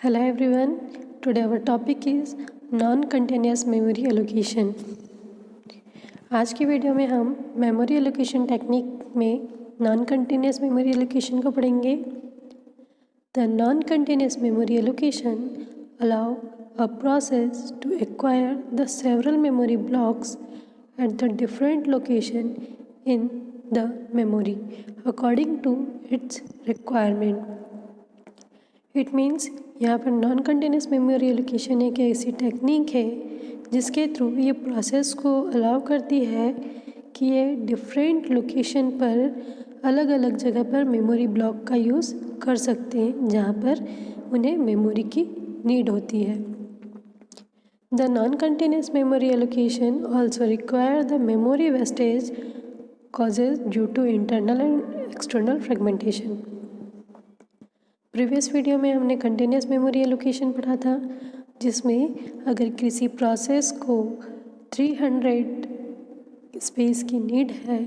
Hello everyone, today our topic is non-continuous memory allocation। आज की video में हम मेमोरी एलोकेशन टेक्निक में नॉन कंटिन्यूस मेमोरी एलोकेशन को पढ़ेंगे। The non continuous memory allocation allow a process to acquire the several memory blocks at the different location in the memory according to its requirement। It means यहाँ पर non continuous memory allocation एक ऐसी technique है जिसके through ये process को allow करती है कि ये डिफरेंट लोकेशन पर अलग अलग जगह पर मेमोरी ब्लॉक का यूज़ कर सकते हैं जहाँ पर उन्हें मेमोरी की नीड होती है। The non continuous memory allocation also require the memory wastage causes due to internal and external fragmentation. Previous video में हमने कंटिन्यूस मेमोरी एलोकेशन पढ़ा था, जिसमें अगर किसी प्रोसेस को 300 स्पेस की नीड है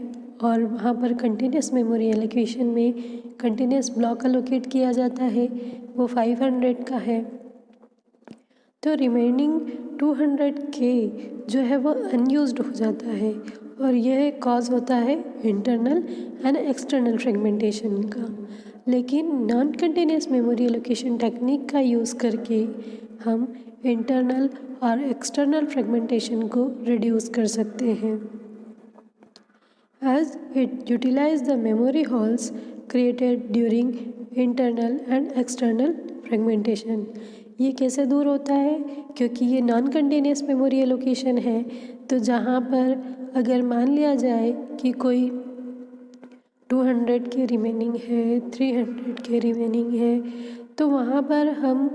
और वहाँ पर कंटिन्यूस मेमोरी एलोकेशन में कंटिन्यूस ब्लॉक एलोकेट किया जाता है, वो 500 का है, तो रिमेनिंग 200K जो है वो अनयूज्ड हो जाता है और यह कॉज होता है इंटरनल एंड एक्सटर्नल फ्रेगमेंटेशन का। लेकिन non continuous memory allocation technique का यूज़ करके हम इंटरनल और एक्सटर्नल फ्रेगमेंटेशन को रिड्यूस कर सकते हैं। As it utilize the memory holes created during internal and external fragmentation. ये कैसे दूर होता है? क्योंकि ये नॉन कंटिन्यूस मेमोरी एलोकेशन है, तो जहाँ पर अगर मान लिया जाए कि कोई 200 के रिमेनिंग है, 300 के रिमेनिंग है, तो वहाँ पर हम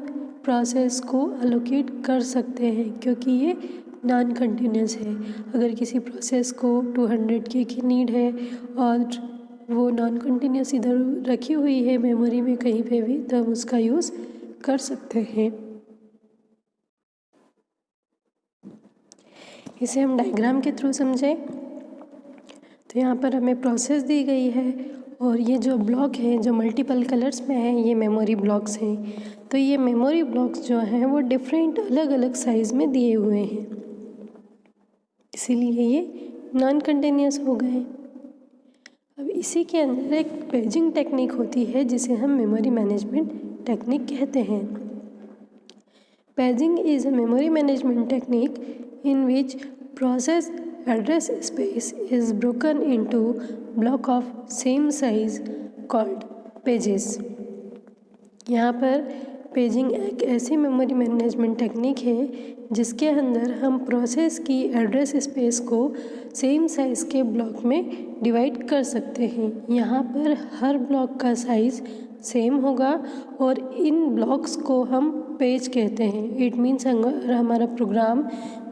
प्रोसेस को अलोकेट कर सकते हैं क्योंकि ये नॉन कंटिन्यूस है। अगर किसी प्रोसेस को 200K की नीड है और वो नॉन कंटिन्यूस इधर रखी हुई है मेमोरी में कहीं पे भी, तो हम उसका यूज़ कर सकते हैं। इसे हम डायग्राम के थ्रू समझें तो यहाँ पर हमें प्रोसेस दी गई है और ये जो ब्लॉक है जो मल्टीपल कलर्स में है, ये मेमोरी ब्लॉक्स हैं। तो ये मेमोरी ब्लॉक्स जो हैं वो डिफरेंट अलग अलग साइज़ में दिए हुए हैं, इसीलिए ये नॉन कंटिन्यूस हो गए। अब इसी के अंदर एक पेजिंग टेक्निक होती है जिसे हम मेमोरी मैनेजमेंट टेक्निक कहते हैं। Paging is a memory management technique in which process address space is broken into block of same size called pages। यहाँ पर पेजिंग एक ऐसी मेमोरी मैनेजमेंट टेक्निक है जिसके अंदर हम प्रोसेस की एड्रेस स्पेस को सेम साइज़ के ब्लॉक में डिवाइड कर सकते हैं। यहाँ पर हर ब्लॉक का साइज़ सेम होगा और इन ब्लॉक्स को हम पेज कहते हैं। इट मीन्स अगर हमारा प्रोग्राम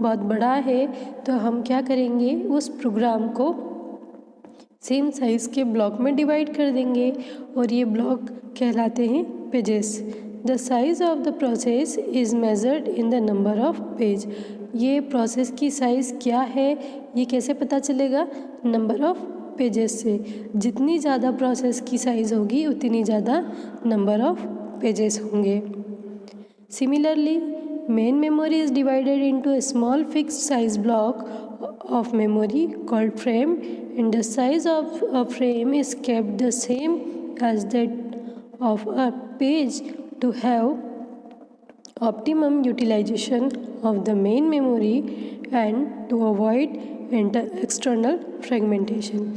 बहुत बड़ा है तो हम क्या करेंगे, उस प्रोग्राम को सेम साइज़ के ब्लॉक में डिवाइड कर देंगे और ये ब्लॉक कहलाते हैं pages. The size of the process is measured in the number of page. ये प्रोसेस की साइज़ क्या है ये कैसे पता चलेगा? नंबर ऑफ पेजेस से। जितनी ज़्यादा प्रोसेस की साइज़ होगी उतनी ज़्यादा नंबर ऑफ पेजेस होंगे। Similarly, main memory is divided into a small fixed size block of memory called frame, and the size of a frame is kept the same as that of a page to have optimum utilization of the main memory and to avoid external fragmentation।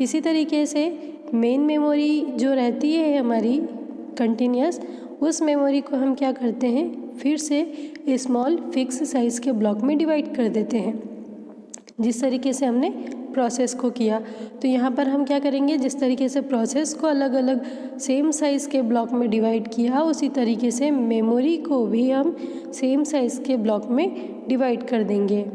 इसी तरीके से main memory जो रहती है हमारी continuous, उस memory को हम क्या करते हैं, फिर से स्मॉल फिक्स साइज़ के ब्लॉक में डिवाइड कर देते हैं जिस तरीके से हमने प्रोसेस को किया। तो यहाँ पर हम क्या करेंगे, जिस तरीके से प्रोसेस को अलग अलग सेम साइज़ के ब्लॉक में डिवाइड किया, उसी तरीके से मेमोरी को भी हम सेम साइज़ के ब्लॉक में डिवाइड कर देंगे।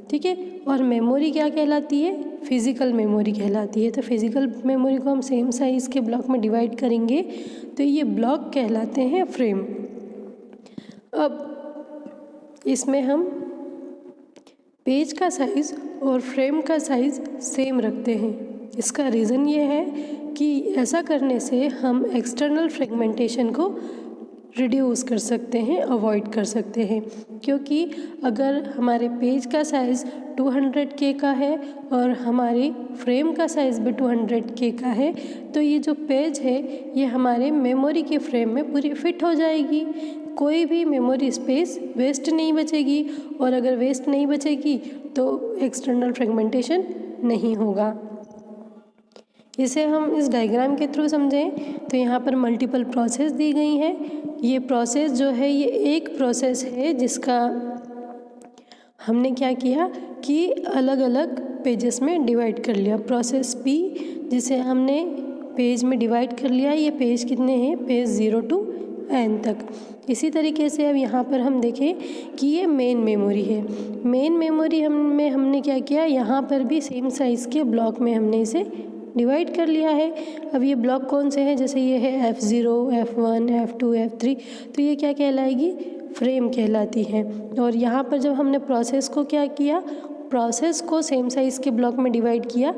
ठीक है, और मेमोरी क्या कहलाती है? फिज़िकल मेमोरी कहलाती है। तो फिज़िकल मेमोरी को हम सेम साइज़ के ब्लॉक में डिवाइड करेंगे तो ये ब्लॉक कहलाते हैं फ्रेम। अब इसमें हम पेज का साइज़ और फ्रेम का साइज़ सेम रखते हैं। इसका रीज़न ये है कि ऐसा करने से हम एक्सटर्नल फ्रेगमेंटेशन को रिड्यूस कर सकते हैं, अवॉइड कर सकते हैं। क्योंकि अगर हमारे पेज का साइज़ 200K का है और हमारी फ्रेम का साइज़ भी 200K का है, तो ये जो पेज है ये हमारे मेमोरी के फ्रेम में पूरी फिट हो जाएगी। कोई भी मेमोरी स्पेस वेस्ट नहीं बचेगी, और अगर वेस्ट नहीं बचेगी तो एक्सटर्नल फ्रेगमेंटेशन नहीं होगा। इसे हम इस डायग्राम के थ्रू समझें तो यहाँ पर मल्टीपल प्रोसेस दी गई हैं। ये प्रोसेस जो है ये एक प्रोसेस है जिसका हमने क्या किया कि अलग अलग पेजेस में डिवाइड कर लिया। प्रोसेस पी जिसे हमने पेज में डिवाइड कर लिया, ये पेज कितने हैं, पेज 0 to n तक। इसी तरीके से अब यहाँ पर हम देखें कि ये मेन मेमोरी है। मेन मेमोरी हमने क्या किया, यहाँ पर भी सेम साइज़ के ब्लॉक में हमने इसे डिवाइड कर लिया है। अब ये ब्लॉक कौन से हैं, जैसे ये है F0, F1, F2, F3, तो ये क्या कहलाएगी, फ्रेम कहलाती है। और यहाँ पर जब हमने प्रोसेस को क्या किया, प्रोसेस को सेम साइज़ के ब्लॉक में डिवाइड किया,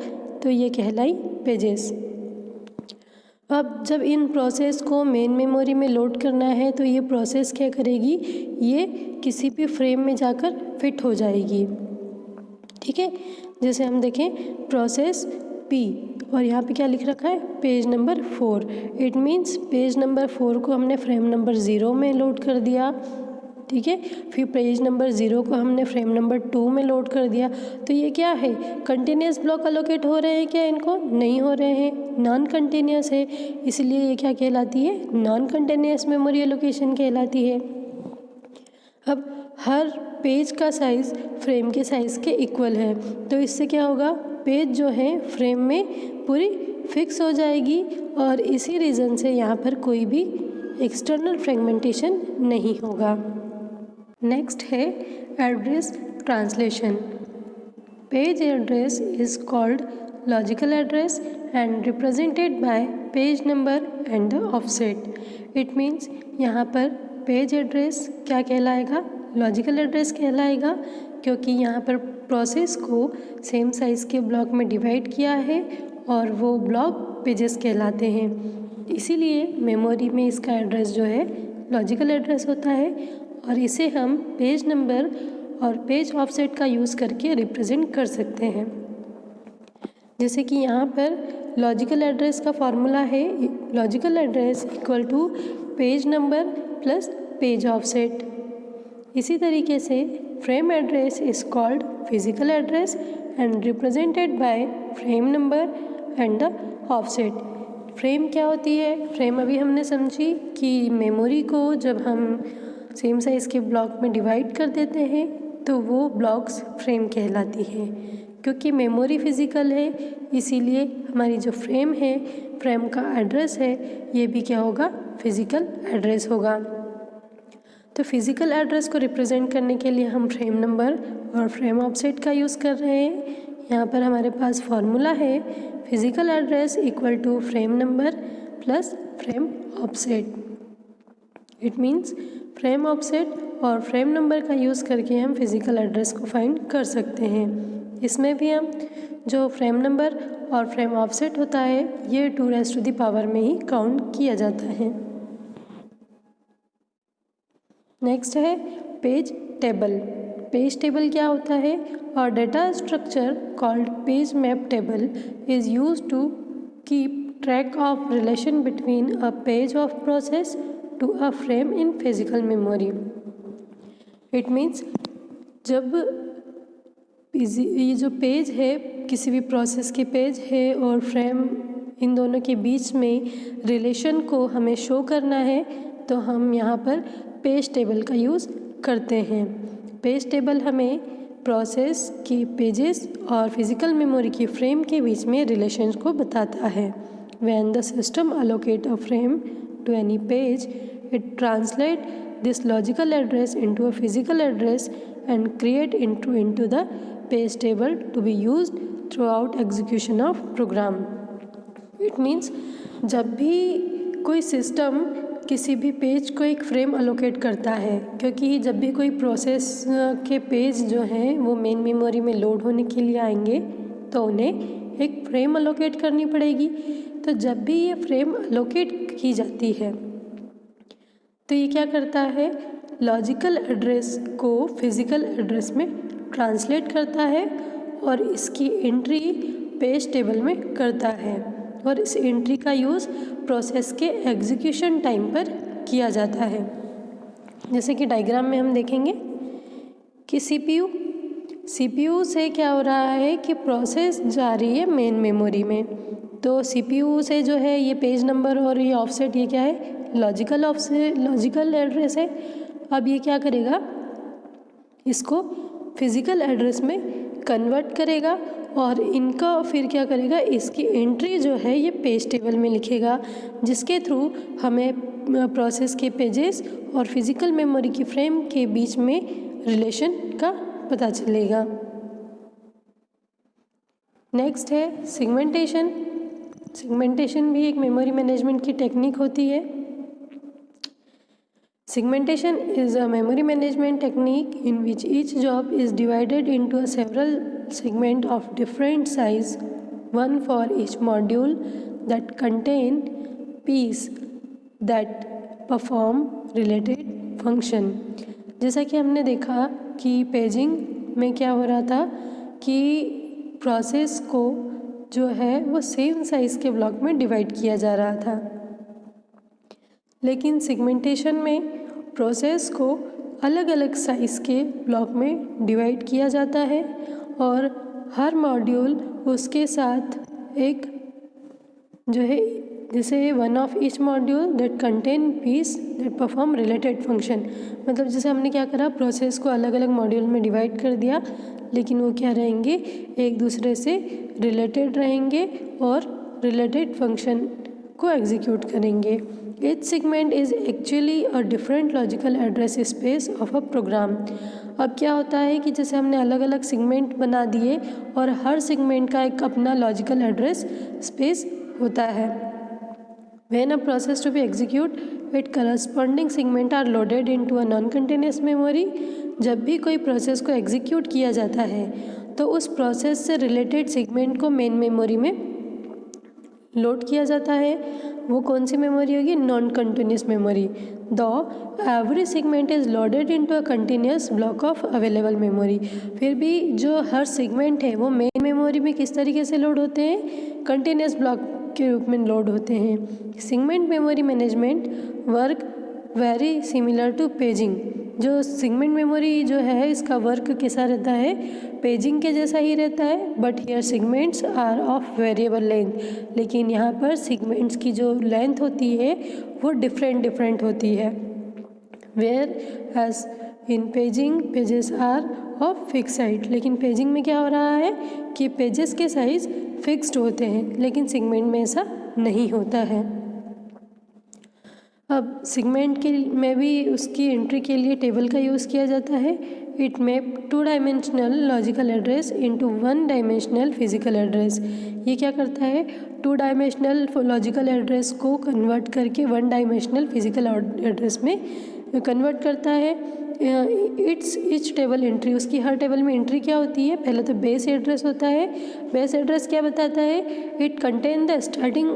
तो ये कहलाई पेजेस। अब जब इन प्रोसेस को मेन मेमोरी में लोड करना है तो ये प्रोसेस क्या करेगी, ये किसी भी फ्रेम में जाकर फिट हो जाएगी। ठीक है, जैसे हम देखें प्रोसेस पी, और यहाँ पे क्या लिख रखा है, page number 4। It means page number 4 को हमने फ्रेम नंबर 0 में लोड कर दिया। ठीक है, फिर पेज नंबर 0 को हमने फ्रेम नंबर 2 में लोड कर दिया। तो ये क्या है, कंटिन्यूस ब्लॉक अलोकेट हो रहे हैं क्या, इनको नहीं हो रहे हैं, नॉन कंटिन्यूस है, इसलिए ये क्या कहलाती है, नॉन कंटिन्यूस मेमोरी एलोकेशन कहलाती है। अब हर पेज का साइज़ फ्रेम के साइज़ के इक्वल है, तो इससे क्या होगा, पेज जो है फ्रेम में पूरी फिक्स हो जाएगी, और इसी रीज़न से यहाँ पर कोई भी एक्सटर्नल फ्रेगमेंटेशन नहीं होगा। नेक्स्ट है address translation. Page address is called logical address and represented bye page number and the offset. It means यहाँ पर पेज एड्रेस क्या कहलाएगा, लॉजिकल एड्रेस कहलाएगा, क्योंकि यहाँ पर प्रोसेस को सेम साइज़ के ब्लॉक में डिवाइड किया है और वो ब्लॉक पेजेस कहलाते हैं। इसीलिए मेमोरी में इसका एड्रेस जो है लॉजिकल एड्रेस होता है, और इसे हम पेज नंबर और पेज ऑफसेट का यूज़ करके रिप्रेजेंट कर सकते हैं। जैसे कि यहाँ पर लॉजिकल एड्रेस का फॉर्मूला है, logical address equal to page number plus page offset. इसी तरीके से frame address is called physical address and represented by frame number and the offset. Frame क्या होती है, फ्रेम अभी हमने समझी कि मेमोरी को जब हम सेम साइज़ के ब्लॉक में डिवाइड कर देते हैं तो वो ब्लॉक्स फ्रेम कहलाती है। क्योंकि मेमोरी फिज़िकल है, इसीलिए हमारी जो फ्रेम है, फ्रेम का एड्रेस है, ये भी क्या होगा, फिज़िकल एड्रेस होगा। तो फिज़िकल एड्रेस को रिप्रेजेंट करने के लिए हम फ्रेम नंबर और फ्रेम ऑफसेट का यूज़ कर रहे हैं। यहाँ पर हमारे पास फॉर्मूला है, physical address equal to frame number plus frame offset. It means frame offset और फ्रेम नंबर का यूज़ करके हम फिज़िकल एड्रेस को फाइंड कर सकते हैं। इसमें भी हम जो फ्रेम नंबर और फ्रेम ऑफसेट होता है ये 2⁻⁴ में ही काउंट किया जाता है। नेक्स्ट है पेज टेबल। पेज टेबल क्या होता है, और data structure called page map table is used to keep track of relation between a page of process to a frame in physical memory. It means जब ये जो page है, किसी भी प्रोसेस के पेज है और फ्रेम, इन दोनों के बीच में रिलेशन को हमें शो करना है, तो हम यहाँ पर पेज टेबल का यूज़ करते हैं। पेज टेबल हमें प्रोसेस की पेजेस और फिज़िकल मेमोरी की फ्रेम के बीच में रिलेशन को बताता है। When the system allocate a frame to any page, it translate this logical address into a physical address and create into the page table to be used throughout execution of program. It means जब भी कोई system किसी भी page को एक frame allocate करता है, क्योंकि जब भी कोई प्रोसेस के पेज जो हैं वो मेन मेमोरी में लोड होने के लिए आएंगे तो उन्हें एक फ्रेम अलोकेट करनी पड़ेगी। तो जब भी ये फ्रेम अलोकेट की जाती है तो ये क्या करता है, लॉजिकल एड्रेस को फिज़िकल एड्रेस में ट्रांसलेट करता है और इसकी एंट्री पेज टेबल में करता है और इस एंट्री का यूज़ प्रोसेस के एग्जीक्यूशन टाइम पर किया जाता है। जैसे कि डायग्राम में हम देखेंगे कि सीपीयू से क्या हो रहा है कि प्रोसेस जा रही है मेन मेमोरी में। तो सीपीयू से जो है ये पेज नंबर और ये ऑफसेट, ये क्या है, लॉजिकल एड्रेस है। अब ये क्या करेगा, इसको फिज़िकल एड्रेस में कन्वर्ट करेगा और इनका फिर क्या करेगा, इसकी एंट्री जो है ये पेज टेबल में लिखेगा, जिसके थ्रू हमें प्रोसेस के पेजेस और फिज़िकल मेमोरी की फ्रेम के बीच में रिलेशन का पता चलेगा। नेक्स्ट है सेगमेंटेशन। सेगमेंटेशन भी एक मेमोरी मैनेजमेंट की टेक्निक होती है। Segmentation is a memory management technique in which each job is divided into several segments of different size, one for each module that contain piece that perform related function। जैसा कि हमने देखा कि paging में क्या हो रहा था कि प्रोसेस को जो है वो सेम साइज़ के ब्लॉक में डिवाइड किया जा रहा था, लेकिन सेगमेंटेशन में प्रोसेस को अलग अलग साइज़ के ब्लॉक में डिवाइड किया जाता है और हर मॉड्यूल उसके साथ एक जो है, जैसे one of each module that contain piece that perform related function. मतलब जैसे हमने क्या करा, प्रोसेस को अलग अलग मॉड्यूल में डिवाइड कर दिया, लेकिन वो क्या रहेंगे, एक दूसरे से रिलेटेड रहेंगे और रिलेटेड फंक्शन को एग्जीक्यूट करेंगे। Each segment is actually a different logical address space of a program। अब क्या होता है कि जैसे हमने अलग अलग सेगमेंट बना दिए और हर सेगमेंट का एक अपना लॉजिकल एड्रेस स्पेस होता है। When a process to be execute, its corresponding segment are loaded into a non-continuous memory। जब भी कोई प्रोसेस को एग्जीक्यूट किया जाता है तो उस प्रोसेस से रिलेटेड सेगमेंट को मेन मेमोरी में लोड किया जाता है। वो कौन सी मेमोरी होगी, non continuous memory. The every segment is loaded into a continuous block of available memory. फिर भी जो हर सेगमेंट है वो मेन मेमोरी में किस तरीके से लोड होते हैं, कंटिन्यूस ब्लॉक के रूप में लोड होते हैं। Segment memory management work very similar to paging. जो सेगमेंट मेमोरी जो है इसका वर्क कैसा रहता है, पेजिंग के जैसा ही रहता है, but here segments are of variable length. लेकिन यहाँ पर सेगमेंट्स की जो लेंथ होती है वो डिफरेंट होती है। Whereas in paging pages are of fix size. लेकिन पेजिंग में क्या हो रहा है कि पेजेस के साइज फिक्स्ड होते हैं, लेकिन सेगमेंट में ऐसा नहीं होता है। अब सेगमेंट के में भी उसकी एंट्री के लिए टेबल का यूज़ किया जाता है। It map 2 dimensional logical address into 1 dimensional physical address. ये क्या करता है, 2 डायमेंशनल लॉजिकल एड्रेस को कन्वर्ट करके 1 डायमेंशनल फिजिकल एड्रेस में कन्वर्ट करता है। इच टेबल एंट्री, उसकी हर टेबल में एंट्री क्या होती है, पहले तो बेस एड्रेस होता है। बेस एड्रेस क्या बताता है, it contain the starting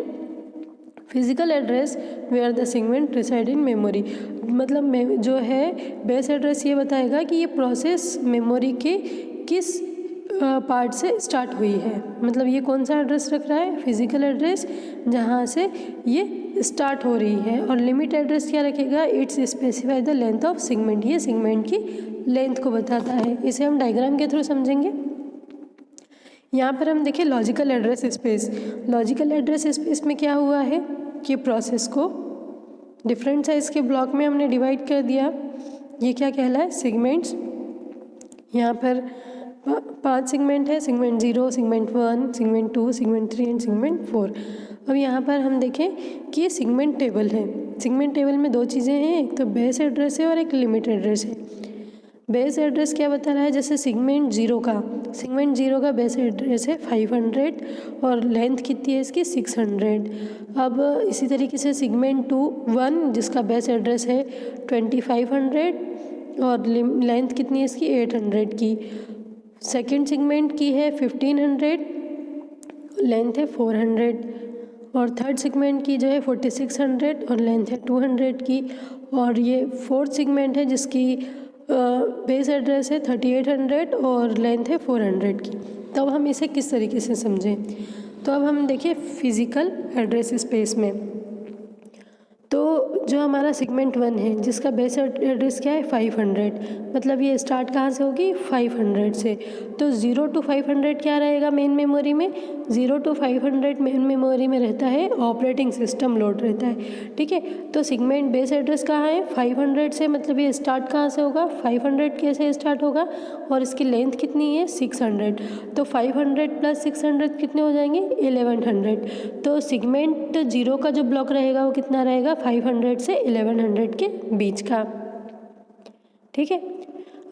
physical address where the segment reside in memory. मतलब जो है बेस एड्रेस ये बताएगा कि ये प्रोसेस मेमोरी के किस पार्ट से स्टार्ट हुई है। मतलब ये कौन सा एड्रेस रख रहा है, फिजिकल एड्रेस जहाँ से ये स्टार्ट हो रही है। और लिमिट एड्रेस क्या रखेगा, it's specify the length of segment. ये सेगमेंट की लेंथ को बताता है। इसे हम डायग्राम के थ्रू समझेंगे। यहाँ पर हम देखें logical address space. Logical address space में क्या हुआ है कि प्रोसेस को डिफरेंट साइज़ के ब्लॉक में हमने डिवाइड कर दिया। ये क्या कहलाए, सेगमेंट्स। यहाँ पर 5 सेगमेंट है, segment 0, segment 1, segment 2, segment 3 and segment 4। अब यहाँ पर हम देखें कि ये सेगमेंट टेबल है। सेगमेंट टेबल में 2 चीज़ें हैं, एक तो बेस एड्रेस है और एक लिमिट एड्रेस है। बेस एड्रेस क्या बता रहा है, जैसे सेगमेंट 0 का बेस एड्रेस है 500 और लेंथ कितनी है इसकी 600। अब इसी तरीके से सेगमेंट 1 जिसका बेस एड्रेस है 2500 और लेंथ कितनी है इसकी 800 की। सेकंड सेगमेंट की है 1500, लेंथ है 400। और थर्ड सेगमेंट की जो है 4600 और लेंथ है 200 की। और ये फोर्थ सेगमेंट है जिसकी बेस एड्रेस है 3800 और लेंथ है 400 की। तो अब हम इसे किस तरीके से समझें, तो अब हम देखिए फिज़िकल एड्रेस स्पेस में, तो जो हमारा सेगमेंट 1 है जिसका बेस एड्रेस क्या है 500, मतलब ये स्टार्ट कहाँ से होगी 500 से। तो 0 to 500 क्या रहेगा मेन मेमोरी में, 0 to 500 मेन मेमोरी में रहता है ऑपरेटिंग सिस्टम लोड रहता है, ठीक है। तो सेगमेंट बेस एड्रेस कहाँ है 500 से, मतलब ये स्टार्ट कहाँ से होगा 500 कैसे स्टार्ट होगा, और इसकी लेंथ कितनी है 600। तो 500 + 600 कितने हो जाएंगे 1100। तो सेगमेंट 0 का जो ब्लॉक रहेगा वो कितना रहेगा 500 से 1100 के बीच का, ठीक है।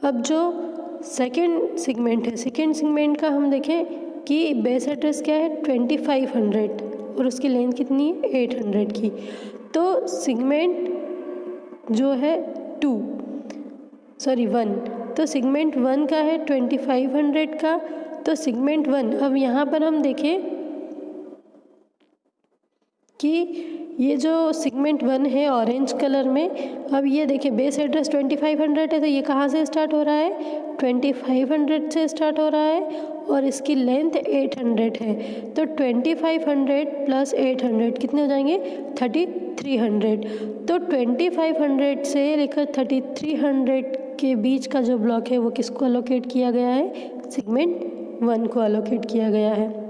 अब जो सेकेंड सेगमेंट है, सेकेंड सेगमेंट का हम देखें कि बेस एड्रेस क्या है 2500 और उसकी लेंथ कितनी है 800 की। तो सेगमेंट जो है 1, तो सेगमेंट 1 का है 2500 का। तो सेगमेंट 1, अब यहाँ पर हम देखें कि ये जो सेगमेंट 1 है ऑरेंज कलर में, अब ये देखिए बेस एड्रेस 2500 है, तो ये कहाँ से स्टार्ट हो रहा है 2500 से स्टार्ट हो रहा है और इसकी लेंथ 800 है। तो 2500 + 800 कितने हो जाएंगे 3300। तो 2500 से लेकर 3300 के बीच का जो ब्लॉक है वो किसको अलोकेट किया गया है, सेगमेंट 1 को अलोकेट किया गया है।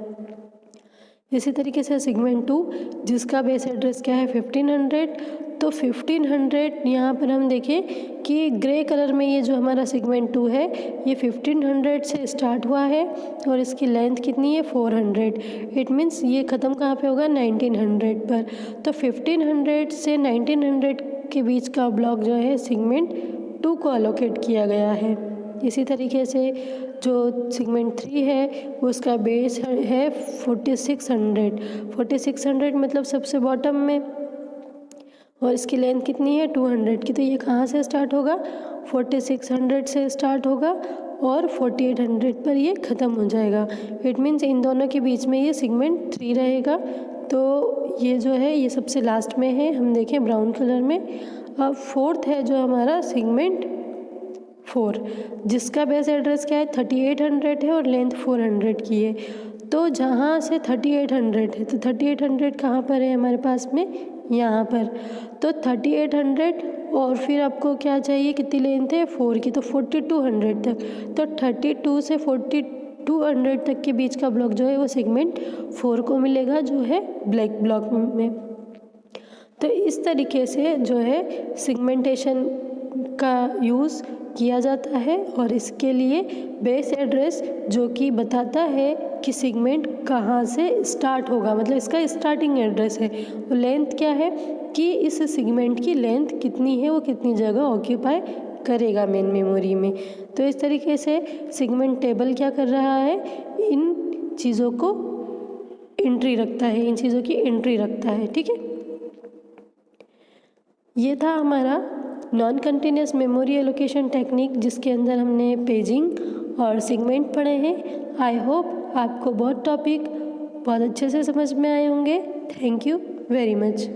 इसी तरीके से सेगमेंट 2 जिसका बेस एड्रेस क्या है 1500, तो 1500 यहाँ पर हम देखें कि ग्रे कलर में ये जो हमारा सेगमेंट 2 है ये 1500 से स्टार्ट हुआ है और इसकी लेंथ कितनी है 400। इट मीन्स ये ख़त्म कहाँ पे होगा 1900 पर। तो 1500 से 1900 के बीच का ब्लॉक जो है सेगमेंट 2 को अलोकेट किया गया है। इसी तरीके से जो सेगमेंट 3 है उसका बेस है 4600 मतलब सबसे बॉटम में, और इसकी लेंथ कितनी है 200 की। तो ये कहाँ से स्टार्ट होगा 4600 से स्टार्ट होगा और 4800 पर ये ख़त्म हो जाएगा। इट मीन्स इन दोनों के बीच में ये सेगमेंट 3 रहेगा। तो ये जो है ये सबसे लास्ट में है, हम देखें ब्राउन कलर में। अब फोर्थ है जो हमारा सेगमेंट 4 जिसका बेस एड्रेस क्या है 3800 है और लेंथ 400 की है। तो जहाँ से 3800 है, तो 3800 कहाँ पर है हमारे पास में, यहाँ पर। तो 3800 और फिर आपको क्या चाहिए, कितनी लेंथ है 4 की, तो 4200 तक। तो 32 से 4200 तक के बीच का ब्लॉक जो है वो सेगमेंट 4 को मिलेगा, जो है ब्लैक ब्लॉक में। तो इस तरीके से जो है सेगमेंटेशन का यूज़ किया जाता है और इसके लिए बेस एड्रेस जो कि बताता है कि सेगमेंट कहाँ से स्टार्ट होगा, मतलब इसका स्टार्टिंग एड्रेस है। वो लेंथ क्या है कि इस सेगमेंट की लेंथ कितनी है, वो कितनी जगह ऑक्यूपाई करेगा मेन मेमोरी में। तो इस तरीके से सेगमेंट टेबल क्या कर रहा है, इन चीज़ों को एंट्री रखता है, इन चीज़ों की एंट्री रखता है, ठीक है। ये था हमारा non continuous memory allocation technique जिसके अंदर हमने पेजिंग और सेगमेंट पढ़े हैं। आई होप आपको बहुत टॉपिक बहुत अच्छे से समझ में आए होंगे। Thank you very much.